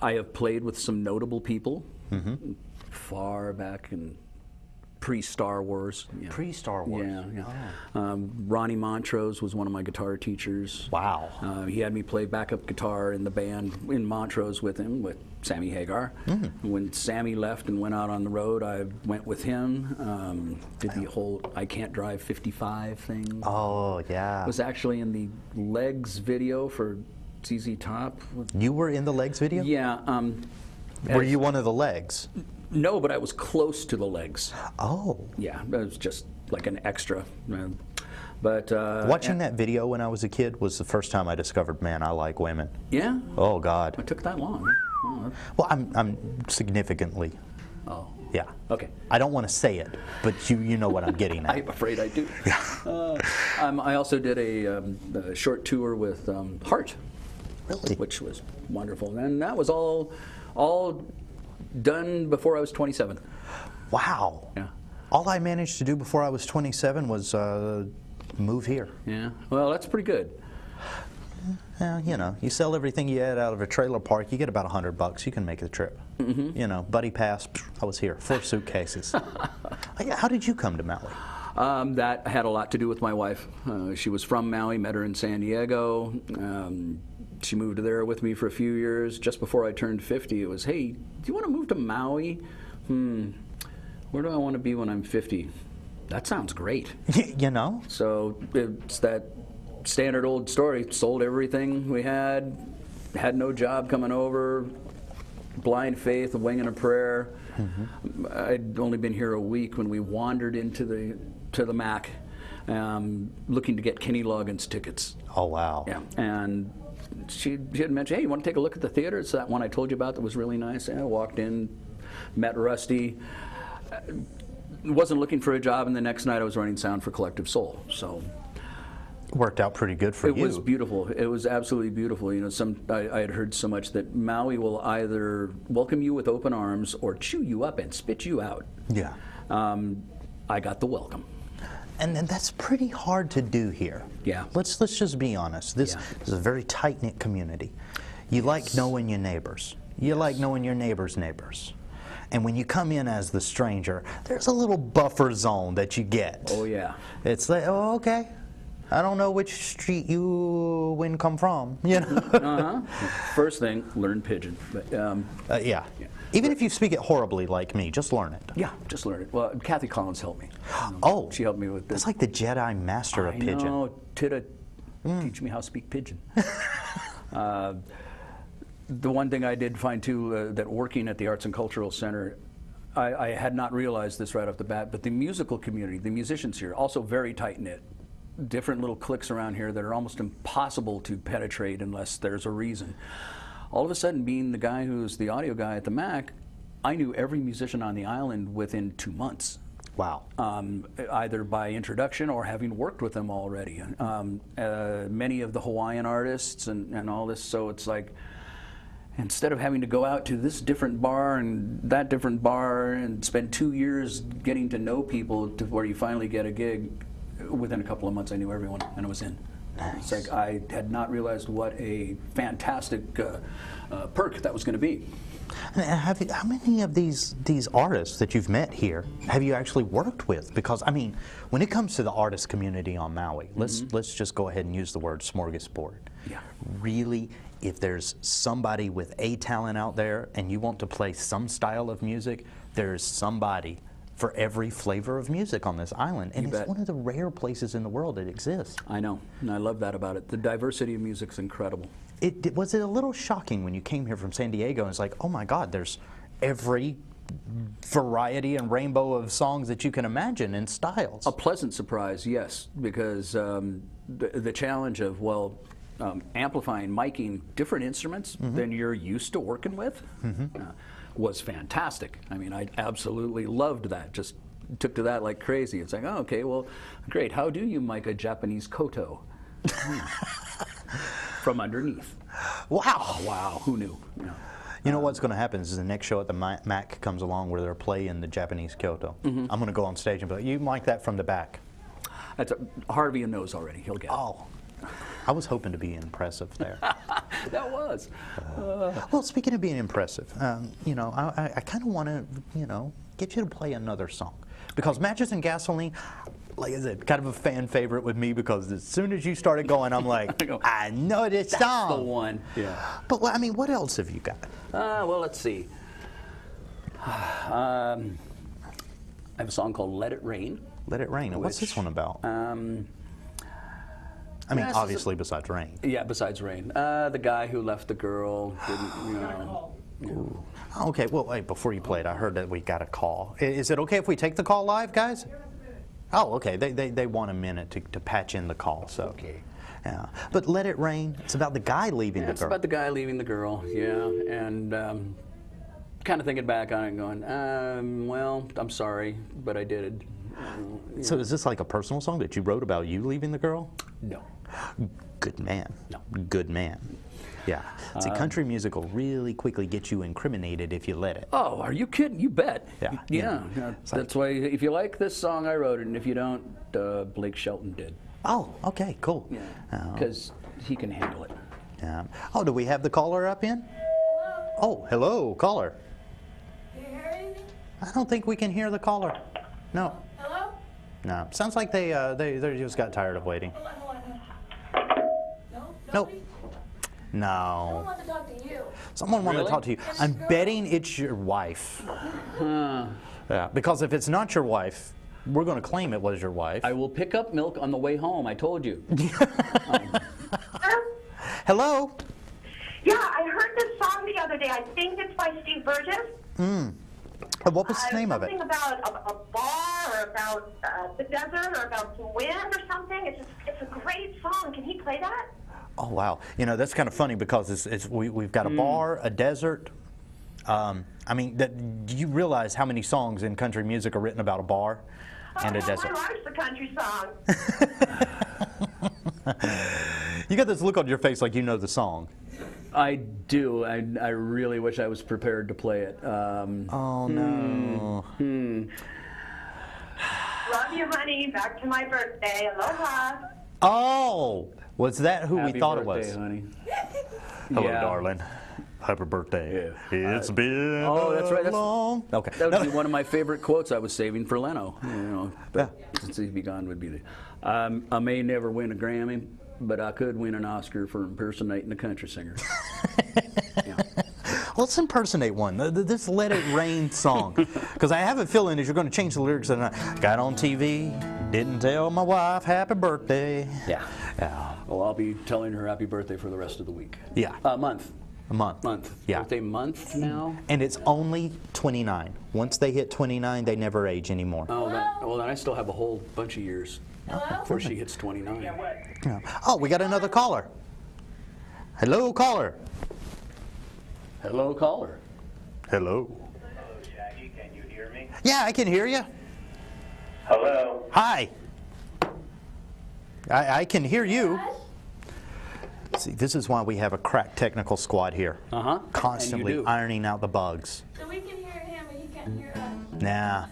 N: have played with some notable people. far back in pre-Star Wars. Yeah.
A: Pre-Star Wars.
N: Yeah, yeah. Ronnie Montrose was one of my guitar teachers.
A: Wow.
N: He had me play backup guitar in the band in Montrose with him, with Sammy Hagar. When Sammy left and went out on the road, I went with him. Did the whole I Can't Drive 55 thing.
A: Oh, yeah.
N: Was actually in the Legs video for ZZ Top.
A: You were in the Legs video?
N: Yeah.
A: Were you one of the Legs?
N: No, but I was close to the Legs.
A: Oh.
N: Yeah, it was just like an extra. But
A: watching that video when I was a kid was the first time I discovered, man, I like women.
N: Yeah?
A: Oh, God.
N: It took that long. Oh,
A: well, I'm significantly.
N: Oh.
A: Yeah.
N: Okay.
A: I don't want to say it, but you know what I'm getting at.
N: I'm afraid I do.
A: Yeah.
N: I also did a short tour with Heart.
A: Really?
N: Which was wonderful. And that was all done before I was 27.
A: Wow.
N: Yeah.
A: All I managed to do before I was 27 was move here.
N: Yeah. Well, that's pretty good.
A: You know, you sell everything you had out of a trailer park, you get about $100. You can make the trip. You know, buddy pass, I was here, 4 suitcases. How did you come to Maui?
N: That had a lot to do with my wife. She was from Maui, met her in San Diego. She moved there with me for a few years. Just before I turned 50, it was, hey, do you want to move to Maui? Where do I want to be when I'm 50? That sounds great.
A: You know?
N: So it's that standard old story. Sold everything we had no job coming over, blind faith, a wing and a prayer. I'd only been here a week when we wandered into the MAC, looking to get Kenny Loggins tickets.
A: Oh, wow.
N: Yeah, and she had mentioned, hey, you want to take a look at the theater? It's that one I told you about that was really nice. And I walked in, met Rusty. Wasn't looking for a job, and the next night I was running sound for Collective Soul. So
A: worked out pretty good for you.
N: It was beautiful. It was absolutely beautiful. You know, I had heard so much that Maui will either welcome you with open arms or chew you up and spit you out.
A: Yeah.
N: I got the welcome.
A: And that's pretty hard to do here.
N: Yeah.
A: Let's just be honest. This is a very tight-knit community. You like knowing your neighbors. You like knowing your neighbors' neighbors. And when you come in as the stranger, there's a little buffer zone that you get.
N: Oh, yeah.
A: It's like, oh, okay. I don't know which street you come from, you know?
N: First thing, learn Pidgin. But,
A: yeah. Even if you speak it horribly like me, just learn it.
N: Yeah, just learn it. Well, Kathy Collins helped me.
A: Oh.
N: She helped me with this.
A: That's like the Jedi Master of Pidgin.
N: I know. Tita, teach me how to speak Pidgin. The one thing I did find, too, that working at the Arts and Cultural Center, I had not realized this right off the bat, but the musical community, the musicians here, also very tight-knit. Different little cliques around here that are almost impossible to penetrate unless there's a reason. All of a sudden, being the guy who's the audio guy at the MAC, I knew every musician on the island within 2 months.
A: Wow.
N: Either by introduction or having worked with them already. Many of the Hawaiian artists and all this, so it's like, instead of having to go out to this different bar and that different bar and spend 2 years getting to know people to where you finally get a gig, within a couple of months I knew everyone and I was in.
A: Nice.
N: It's like I had not realized what a fantastic perk that was going to be.
A: How many of these artists that you've met here have you actually worked with? Because, I mean, when it comes to the artist community on Maui, let's just go ahead and use the word smorgasbord.
N: Yeah.
A: Really, if there's somebody with a talent out there and you want to play some style of music, there's somebody for every flavor of music on this island. And it's one of the rare places in the world that exists.
N: I know, and I love that about it. The diversity of music's incredible.
A: Was it a little shocking when you came here from San Diego and it's like, oh my God, there's every variety and rainbow of songs that you can imagine and styles?
N: A pleasant surprise, yes, because the challenge of, amplifying, miking different instruments than you're used to working with was fantastic. I mean, I absolutely loved that. Just took to that like crazy. It's like, oh, okay, well, great. How do you mic a Japanese koto? From underneath.
A: Wow.
N: Oh, wow. Who knew? Yeah.
A: You know what's going to happen is the next show at the MAC comes along where they're playing the Japanese koto. I'm going to go on stage and be like, you mic that from the back.
N: Harvey knows already. He'll get it.
A: Oh. I was hoping to be impressive there.
N: That was.
A: Well, speaking of being impressive, you know, I kind of want to, you know, get you to play another song. Because Matches and Gasoline, like I said, kind of a fan favorite with me because as soon as you started going, I'm like, I know this song.
N: That's the one. Yeah.
A: But, I mean, what else have you got?
N: Well, let's see. I have a song called Let It Rain.
A: Let It Rain. What's this one about? I mean, obviously besides rain.
N: Yeah, besides rain. The guy who left the girl didn't, you know.
A: Ooh. Okay, well, wait, before you play it, I heard that we got a call. Is it okay if we take the call live, guys? Oh, okay. They want a minute to patch in the call, so.
N: Okay.
A: Yeah. But Let It Rain, it's about the guy leaving the girl.
N: It's about the guy leaving the girl, yeah. And kind of thinking back on it and going, well, I'm sorry, but I did it.
A: So is this like a personal song that you wrote about you leaving the girl?
N: No.
A: Good man.
N: No.
A: Good man. Yeah. See, country music will really quickly get you incriminated if you let it.
N: Oh, are you kidding? You bet.
A: Yeah.
N: Yeah. That's why if you like this song, I wrote it, and if you don't, Blake Shelton did.
A: Oh, okay, cool.
N: Yeah. Because he can handle it.
A: Yeah. Oh, do we have the caller up in? Oh, hello, caller.
C: Can you hear anything?
A: I don't think we can hear the caller. No.
C: Hello?
A: No. Sounds like they just got tired of waiting.
C: Hold on. No?
A: Nope. No.
C: Someone wants to talk to you.
A: Someone wanted to talk to you. I'm betting it's your wife. Yeah, because if it's not your wife, we're going to claim it was your wife.
N: I will pick up milk on the way home. I told you.
A: Hello?
O: Yeah, I heard this song the other day. I think it's by Steve Burgess.
A: What was the name of it?
O: Something about a bar or about the desert or about the wind or something. It's a great song. Can he play that?
A: Oh, wow. You know, that's kind of funny because we've got a bar, a desert. I mean, do you realize how many songs in country music are written about a bar and a desert?
O: My life's a country song.
A: You got this look on your face like you know the song.
N: I do. I really wish I was prepared to play it.
A: Oh, no.
O: Love you, honey. Back to my birthday. Aloha.
A: Oh, was that who we thought it was?
N: Happy birthday, honey.
A: Hello,
N: Yeah.
A: darling. Happy birthday. Yeah. It's been
N: Oh, that's right.
A: long. Okay.
N: That would be one of my favorite quotes I was saving for Leno. You know, but since he's be gone, would be the. I may never win a Grammy, but I could win an Oscar for impersonating a country singer.
A: Let's impersonate one. This Let It Rain song. Because I have a feeling that you're going to change the lyrics. And I got on TV, didn't tell my wife happy birthday.
N: Yeah. Well, I'll be telling her happy birthday for the rest of the week.
A: Yeah.
N: Month.
A: A month. Yeah.
N: Birthday month now.
A: And it's only 29. Once they hit 29, they never age anymore.
N: Oh, well, then I still have a whole bunch of years before she hits 29.
A: Yeah. Oh, we got another caller. Hello, caller.
N: Hello, caller.
A: Hello.
P: Hello, Shaggy. Can you hear me?
A: Yeah, I can hear you.
P: Hello.
A: Hi. I can hear you. See, this is why we have a crack technical squad here. Constantly ironing out the bugs.
C: So we can hear him, but he can't hear us.
A: Nah,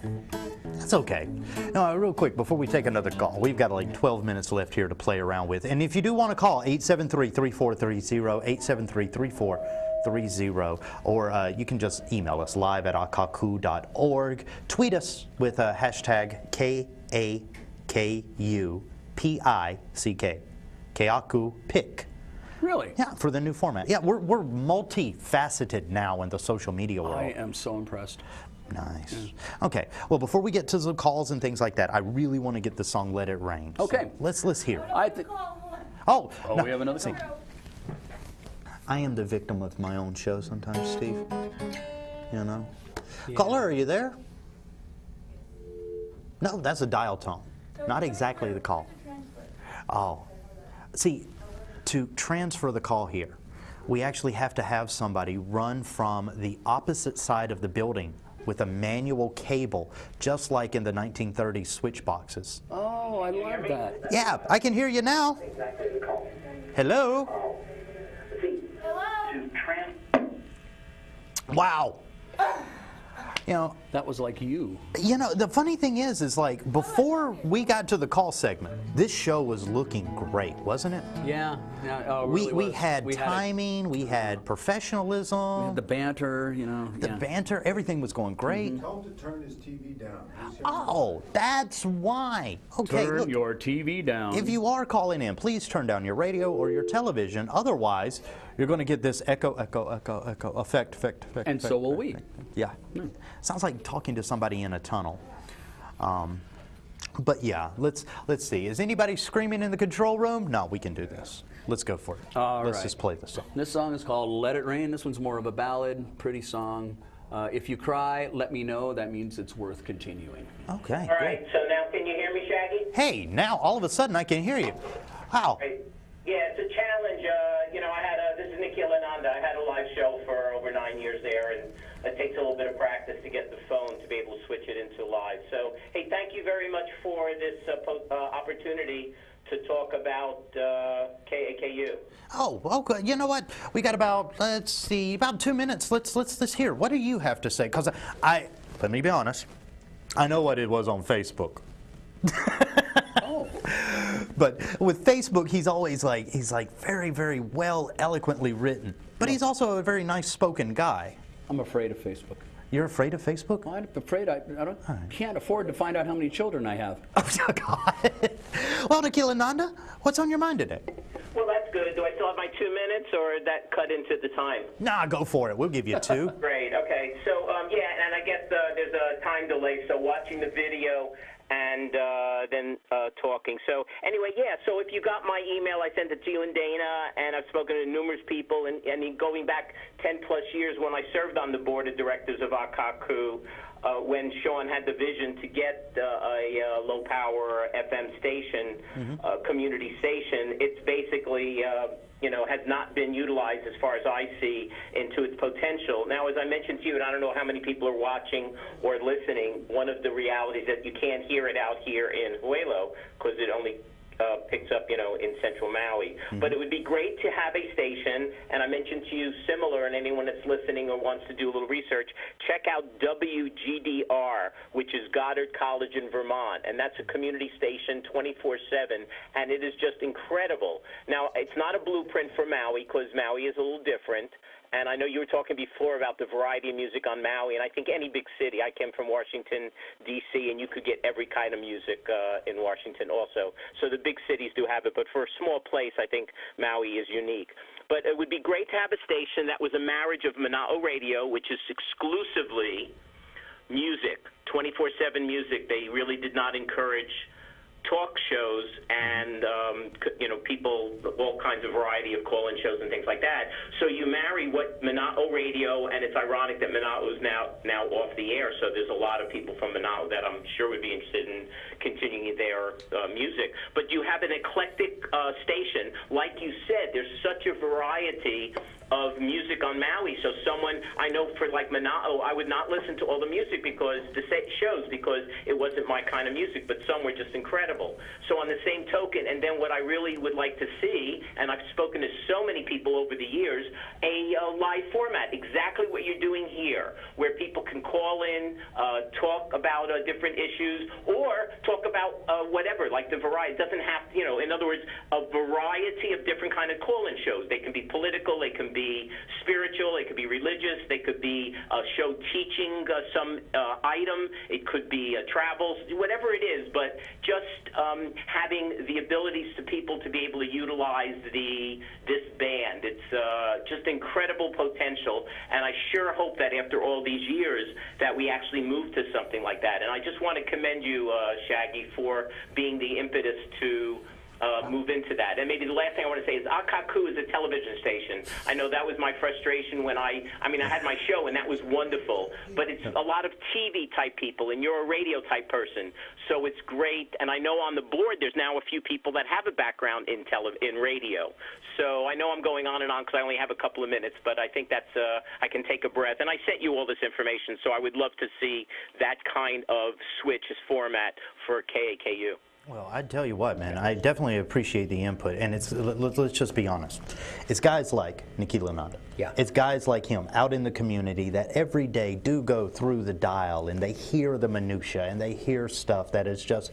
A: that's okay. No, real quick, before we take another call, we've got like 12 minutes left here to play around with. And if you do want to call, 873-3430, 873-3430, or you can just email us live at KAKU.org. Tweet us with hashtag KAKUPICK. KAKU PIC.
N: Really?
A: Yeah, for the new format. Yeah, we're multifaceted now in the social media world.
N: I am so impressed.
A: Nice. Okay. Well, before we get to the calls and things like that, I really want to get the song "Let It Rain."
N: Okay.
A: So let's hear it.
N: Oh,
A: no.
N: we have another thing.
A: I am the victim of my own show sometimes, Steve. You know. Yeah. Caller, are you there? No, that's a dial tone. Not exactly the call. Oh. See, to transfer the call here, we actually have to have somebody run from the opposite side of the building with a manual cable, just like in the 1930s switch boxes.
N: Oh, I love that.
A: Yeah, I can hear you now. Hello? Wow. You know,
N: that was like you.
A: You know, the funny thing is like before we got to the call segment, this show was looking great, wasn't it?
N: Yeah, yeah.
A: We had timing, we had professionalism,
N: we had the banter, you know.
A: The banter, everything was going great.
Q: Tell him to turn his TV down.
A: Oh, that's why. Okay,
N: turn
A: look,
N: your TV down.
A: if you are calling in, please turn down your radio or your television. Otherwise, you're going to get this echo effect.
N: And so will we.
A: Yeah. Sounds like talking to somebody in a tunnel. But yeah, let's see. Is anybody screaming in the control room? No, we can do this. Let's go for it. Let's just play the song.
N: This song is called Let It Rain. This one's more of a ballad, pretty song. If you cry, let me know. That means it's worth continuing.
A: Okay.
P: All right, so now can you hear me, Shaggy?
A: Hey, now all of a sudden I can hear you. Wow.
P: Right. Yeah, it's a challenge. You know, this is Nikhil Ananda. I had a live show for over 9 years there, and it takes a little bit of practice to get the phone to be able to switch it into live. So, hey, thank you very much for this opportunity to talk about KAKU.
A: Oh, okay. You know what? We got about, let's see, about 2 minutes. Let's hear. What do you have to say? Because let me be honest, I know what it was on Facebook. But with Facebook, he's always he's very, very well, eloquently written. But he's also a very nice spoken guy.
N: I'm afraid of Facebook.
A: You're afraid of Facebook?
N: Well, I'm afraid I can't afford to find out how many children I have.
A: Oh, God. Well, Nikhil Ananda, what's on your mind today?
P: Well, that's good. Do I still have my 2 minutes, or that cut into the time?
A: Nah, go for it. We'll give you 2.
P: Great. Okay. So, yeah, and I guess there's a time delay. So watching the video and then talking. So anyway, yeah, so if you got my email, I sent it to you and Dana, and I've spoken to numerous people, and going back 10-plus years when I served on the board of directors of KAKU, when Sean had the vision to get a low-power FM station, community station, it's basically has not been utilized as far as I see into its potential. Now, as I mentioned to you, and I don't know how many people are watching or listening, one of the realities that you can't hear it out here in Huelo because it only picks up, in central Maui. But it would be great to have a station, and I mentioned to you similar, and anyone that's listening or wants to do a little research, check out WGDR, which is Goddard College in Vermont, and that's a community station 24/7, and it is just incredible. Now, it's not a blueprint for Maui because Maui is a little different. And I know you were talking before about the variety of music on Maui, and I think any big city. I came from Washington, D.C., and you could get every kind of music in Washington also. So the big cities do have it, but for a small place, I think Maui is unique. But it would be great to have a station that was a marriage of Mana'o Radio, which is exclusively music, 24/7 music. They really did not encourage talk shows and people, all kinds of variety of call-in shows and things like that. So you marry what Mana'o Radio, and it's ironic that Mana'o is now off the air. So there's a lot of people from Mana'o that I'm sure would be interested in continuing their music. But you have an eclectic station, like you said. There's such a variety of music on Maui. So I know for like Mana'o, I would not listen to all the music because it wasn't my kind of music, but some were just incredible. So on the same token, and then what I really would like to see, and I've spoken to so many people over the years, a live format, exactly what you're doing here, where people can call in, talk about different issues, or talk about whatever, like the variety. It doesn't have, in other words, a variety of different kind of call-in shows. They can be political, they can be spiritual, they could be religious, they could be a show teaching some item, it could be travels, whatever it is, but just having the abilities to people to be able to utilize this band. It's just incredible potential, and I sure hope that after all these years that we actually move to something like that. And I just want to commend you, Shaggy, for being the impetus to move into that. And maybe the last thing I want to say is KAKU is a television station. I know that was my frustration when I had my show, and that was wonderful, but it's a lot of TV-type people, and you're a radio-type person, so it's great. And I know on the board there's now a few people that have a background in radio. So I know I'm going on and on because I only have a couple of minutes, but I think that's I can take a breath. And I sent you all this information, so I would love to see that kind of switch as format for KAKU.
A: Well, I tell you what, man, I definitely appreciate the input, and let's just be honest. It's guys like Nikhil Ananda.
R: Yeah.
A: It's guys like him out in the community that every day do go through the dial and they hear the minutia and they hear stuff that is just,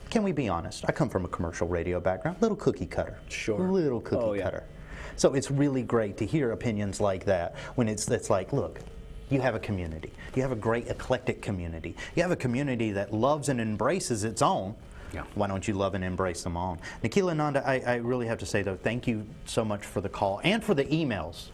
A: can we be honest? I come from a commercial radio background, little cookie cutter.
R: Sure.
A: Little cookie cutter. So it's really great to hear opinions like that when it's like, look, you have a community. You have a great eclectic community. You have a community that loves and embraces its own.
R: Yeah.
A: Why don't you love and embrace them all? Nikhil Ananda, I really have to say, though, thank you so much for the call and for the emails.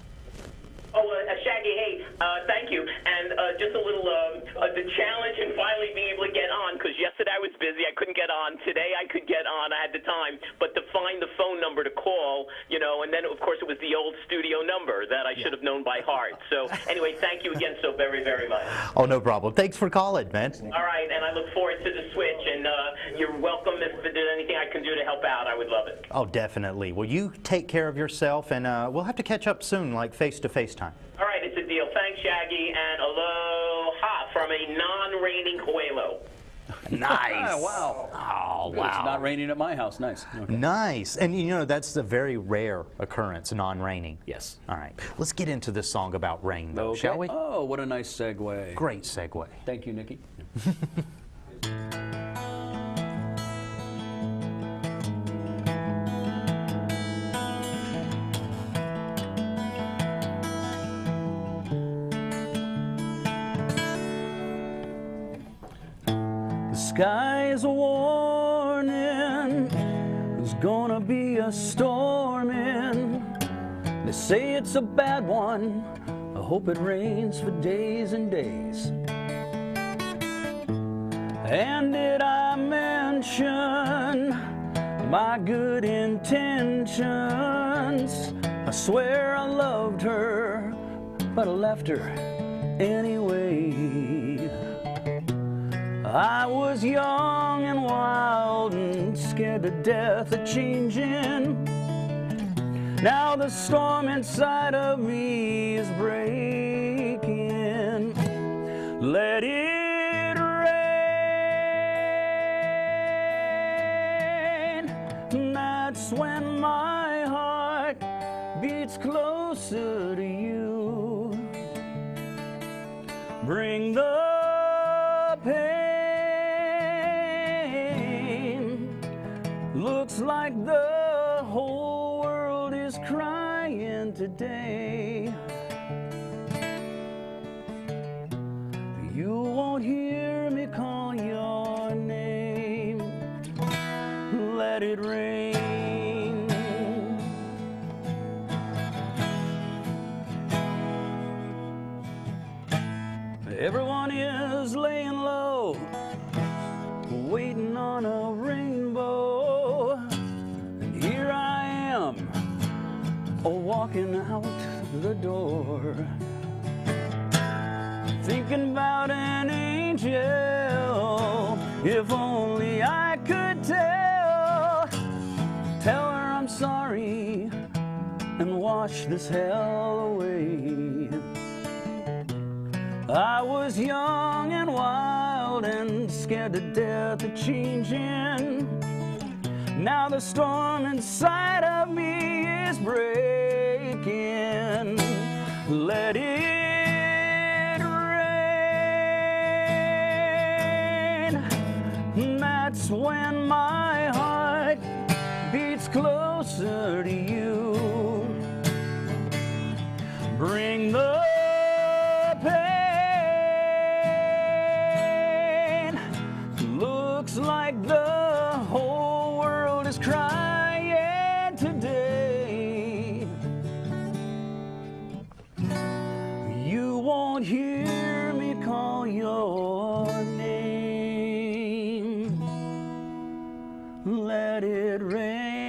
P: Oh, Shaggy, hey, thank you. And just a little, the challenge in finally being able to get on, because yesterday I was busy, I couldn't get on. Today I could get on, I had the time. But to find the phone number to call, you know, and then, of course, it was the old studio number that I should have known by heart. So, anyway, thank you again so very, very much.
A: Oh, no problem. Thanks for calling, man.
P: All right, and I look forward to the switch, and you're welcome. If there's anything I can do to help out, I would love it.
A: Oh, definitely. Well, you take care of yourself, and we'll have to catch up soon, like face-to-face time.
P: All right, it's a deal. Thanks, Shaggy, and aloha from a non-raining Coelho.
A: Nice.
N: Wow.
A: Oh,
N: Good.
A: wow.
N: It's not raining at my house. Nice. Okay.
A: Nice. And you know, that's a very rare occurrence, non-raining.
N: Yes.
A: All right. Let's get into this song about rain, though,
N: Okay.
A: shall we?
N: Oh, what a nice segue.
A: Great segue.
N: Thank you, Nikki.
L: The sky is a warning, there's gonna be a storming. They say it's a bad one, I hope it rains for days and days. And did I mention my good intentions? I swear I loved her, but I left her anyway. I was young and wild and scared to death of changing. Now the storm inside of me is breaking. Let it rain. That's when my heart beats closer to you. Bring the pain. Looks like the whole world is crying today. You won't hear me call your name. Let it rain. Everyone is laying low, waiting on a rainbow. And here I am, walking out the door, thinking about an angel. If only I could tell her I'm sorry and wash this hell away. I was young and wild and scared to death of changing. Now the storm inside of me is breaking. Let it rain. That's when my heart beats closer to you. Bring the pain. Looks like the whole world is crying today. You won't hear me call your name. Let it rain.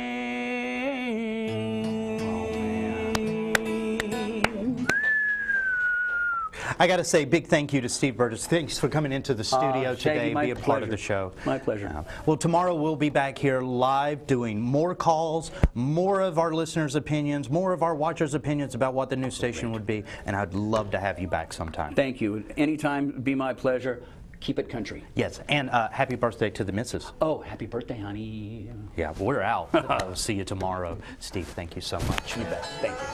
A: I got to say big thank you to Steve Burgess. Thanks for coming into the studio today and
N: Shaggy,
A: be a part of the show.
N: My pleasure.
A: Well, tomorrow we'll be back here live doing more calls, more of our listeners' opinions, more of our watchers' opinions about what the new station would be, and I'd love to have you back sometime.
N: Thank you. Anytime, be my pleasure.
R: keep it country.
A: Yes, and happy birthday to the missus.
R: Oh, happy birthday, honey.
A: Yeah, we're out. See you tomorrow. Steve, thank you so much.
R: You bet. Thank you.